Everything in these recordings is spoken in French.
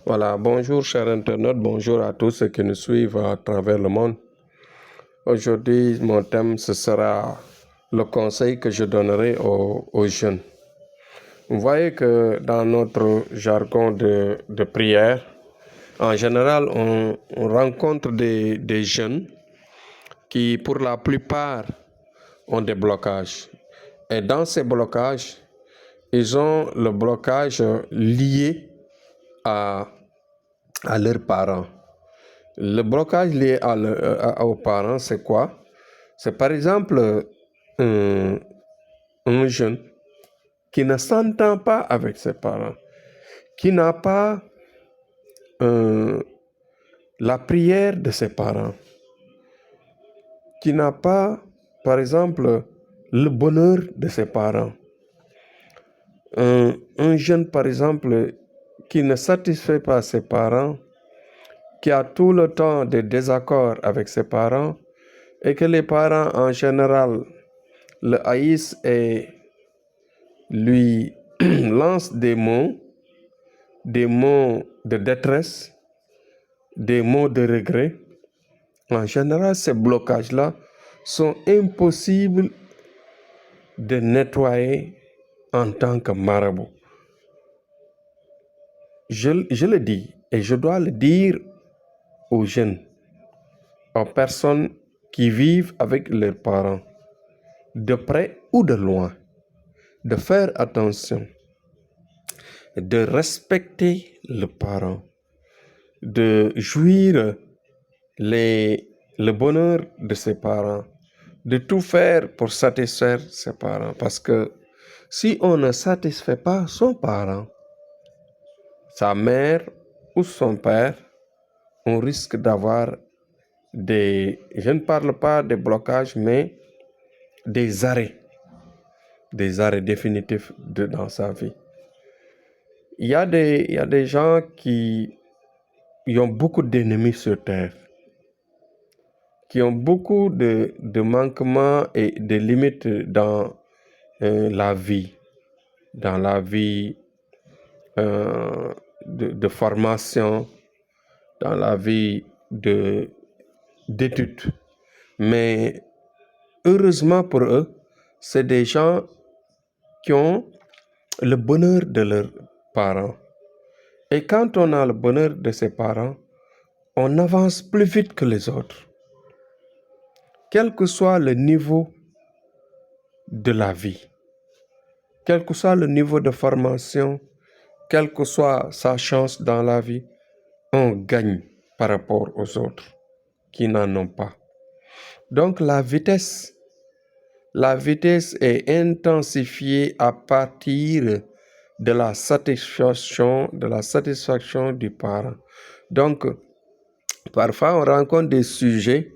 Voilà, bonjour chers internautes, bonjour à tous ceux qui nous suivent à travers le monde. Aujourd'hui, mon thème, ce sera le conseil que je donnerai aux jeunes. Vous voyez que dans notre jargon de prière, en général, on rencontre des jeunes qui, pour la plupart, ont des blocages. Et dans ces blocages, ils ont le blocage lié à leurs parents. Le blocage lié aux parents, c'est quoi? C'est par exemple un jeune qui ne s'entend pas avec ses parents, qui n'a pas la prière de ses parents, qui n'a pas, par exemple, le bonheur de ses parents. Un jeune, par exemple, qui ne satisfait pas ses parents, qui a tout le temps des désaccords avec ses parents, et que les parents en général le haïssent et lui lancent des mots de détresse, des mots de regret. En général, ces blocages-là sont impossibles de nettoyer en tant que marabout. Je le dis et je dois le dire aux jeunes, aux personnes qui vivent avec leurs parents, de près ou de loin, de faire attention, de respecter le parent, de jouir le bonheur de ses parents, de tout faire pour satisfaire ses parents. Parce que si on ne satisfait pas son parent, sa mère ou son père, on risque d'avoir je ne parle pas de blocages, mais des arrêts définitifs dans sa vie. Il y a des gens qui ont beaucoup d'ennemis sur terre, qui ont beaucoup de manquements et de limites dans la vie de formation, dans la vie d'études. Mais heureusement pour eux, c'est des gens qui ont le bonheur de leurs parents. Et quand on a le bonheur de ses parents, on avance plus vite que les autres. Quel que soit le niveau de la vie, quel que soit le niveau de formation, quelle que soit sa chance dans la vie, on gagne par rapport aux autres qui n'en ont pas. Donc la vitesse est intensifiée à partir de la satisfaction du parent. Donc, parfois on rencontre des sujets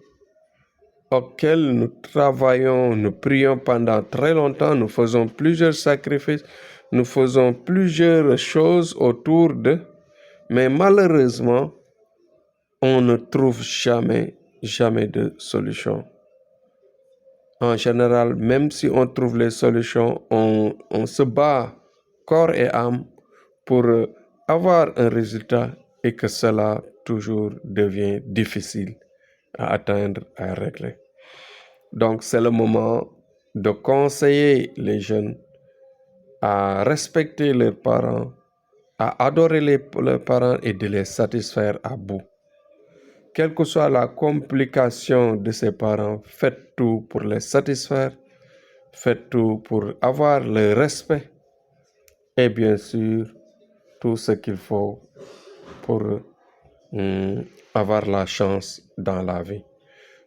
auxquels nous travaillons, nous prions pendant très longtemps, nous faisons plusieurs sacrifices, nous faisons plusieurs choses autour d'eux, mais malheureusement, on ne trouve jamais de solution. En général, même si on trouve les solutions, on se bat corps et âme pour avoir un résultat et que cela toujours devient difficile à atteindre, à régler. Donc, c'est le moment de conseiller les jeunes à respecter leurs parents, à adorer leurs parents et de les satisfaire à bout. Quelle que soit la complication de ses parents, faites tout pour les satisfaire, faites tout pour avoir le respect et bien sûr tout ce qu'il faut pour avoir la chance dans la vie.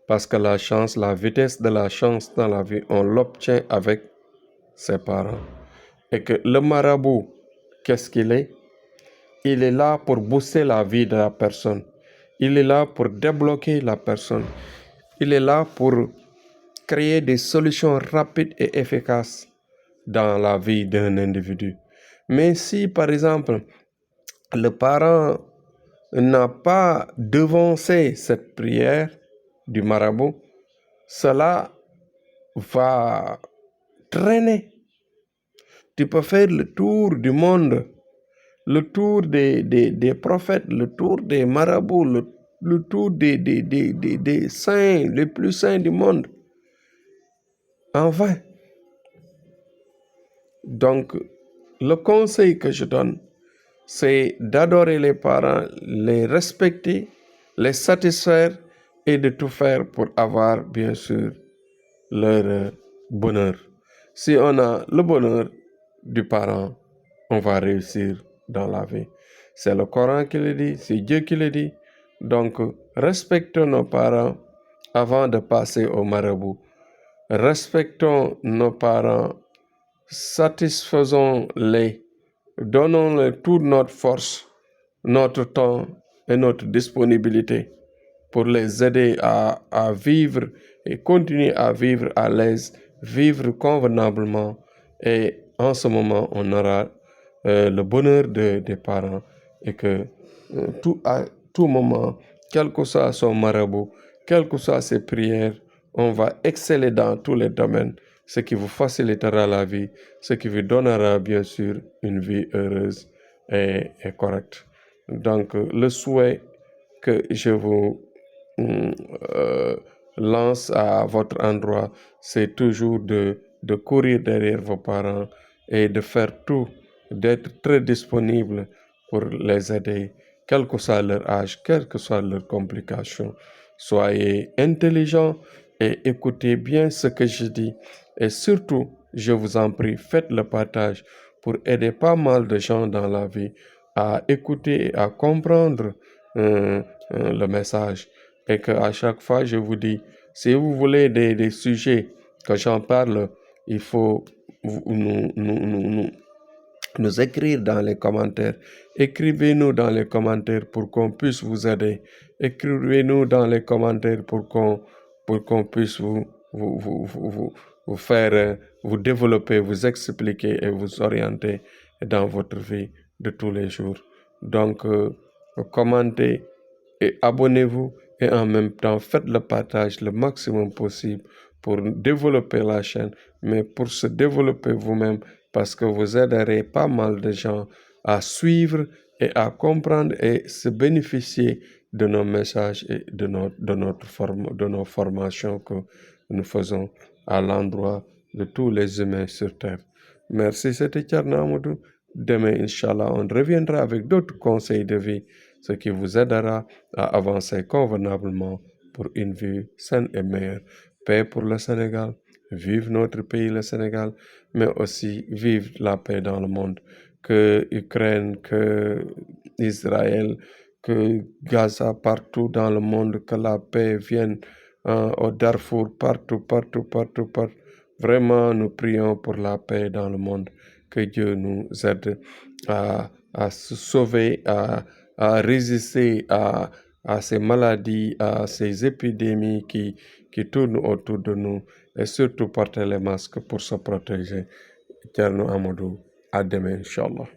Parce que la vitesse de la chance dans la vie, on l'obtient avec ses parents. Et que le marabout, qu'est-ce qu'il est? Il est là pour booster la vie de la personne. Il est là pour débloquer la personne. Il est là pour créer des solutions rapides et efficaces dans la vie d'un individu. Mais si, par exemple, le parent n'a pas devancé cette prière du marabout, cela va traîner. Tu peux faire le tour du monde, le tour des prophètes, le tour des marabouts, le tour des saints, les plus saints du monde. En vain. Donc, le conseil que je donne, c'est d'adorer les parents, les respecter, les satisfaire et de tout faire pour avoir, bien sûr, leur bonheur. Si on a le bonheur du parent, on va réussir dans la vie. C'est le Coran qui le dit, c'est Dieu qui le dit. Donc, respectons nos parents avant de passer au marabout. Respectons nos parents, satisfaisons-les, donnons-leur toute notre force, notre temps et notre disponibilité pour les aider à vivre et continuer à vivre à l'aise, vivre convenablement. Et en ce moment, on aura le bonheur des parents et que à tout moment, quel que soit son marabout, quelles que soient ses prières, on va exceller dans tous les domaines, ce qui vous facilitera la vie, ce qui vous donnera bien sûr une vie heureuse et correcte. Donc, le souhait que je vous lance à votre endroit, c'est toujours de courir derrière vos parents et de faire tout, d'être très disponible pour les aider, quel que soit leur âge, quelles que soient leurs complications. Soyez intelligents et écoutez bien ce que je dis. Et surtout, je vous en prie, faites le partage pour aider pas mal de gens dans la vie à écouter et à comprendre le message. Et qu'à chaque fois, je vous dis, si vous voulez des sujets que j'en parle, il faut nous écrire dans les commentaires. Écrivez-nous dans les commentaires pour qu'on puisse vous aider. Écrivez-nous dans les commentaires pour qu'on puisse vous faire, vous développer, vous expliquer et vous orienter dans votre vie de tous les jours. Donc, commentez et abonnez-vous et en même temps faites le partage le maximum possible pour développer la chaîne, mais pour se développer vous-même parce que vous aiderez pas mal de gens à suivre et à comprendre et se bénéficier de nos messages et de nos formations que nous faisons à l'endroit de tous les humains sur terre. Merci, c'était Thierno Amadou. Demain, Inch'Allah, on reviendra avec d'autres conseils de vie, ce qui vous aidera à avancer convenablement pour une vie saine et meilleure. Paix pour le Sénégal, vive notre pays, le Sénégal, mais aussi vive la paix dans le monde. Que Ukraine, que Israël, que Gaza, partout dans le monde, que la paix vienne au Darfour, partout. Vraiment, nous prions pour la paix dans le monde. Que Dieu nous aide à se sauver, à résister à ces maladies, à ces épidémies qui tournent autour de nous et surtout porter les masques pour se protéger. Thierno Amadou, à demain, Inch'Allah.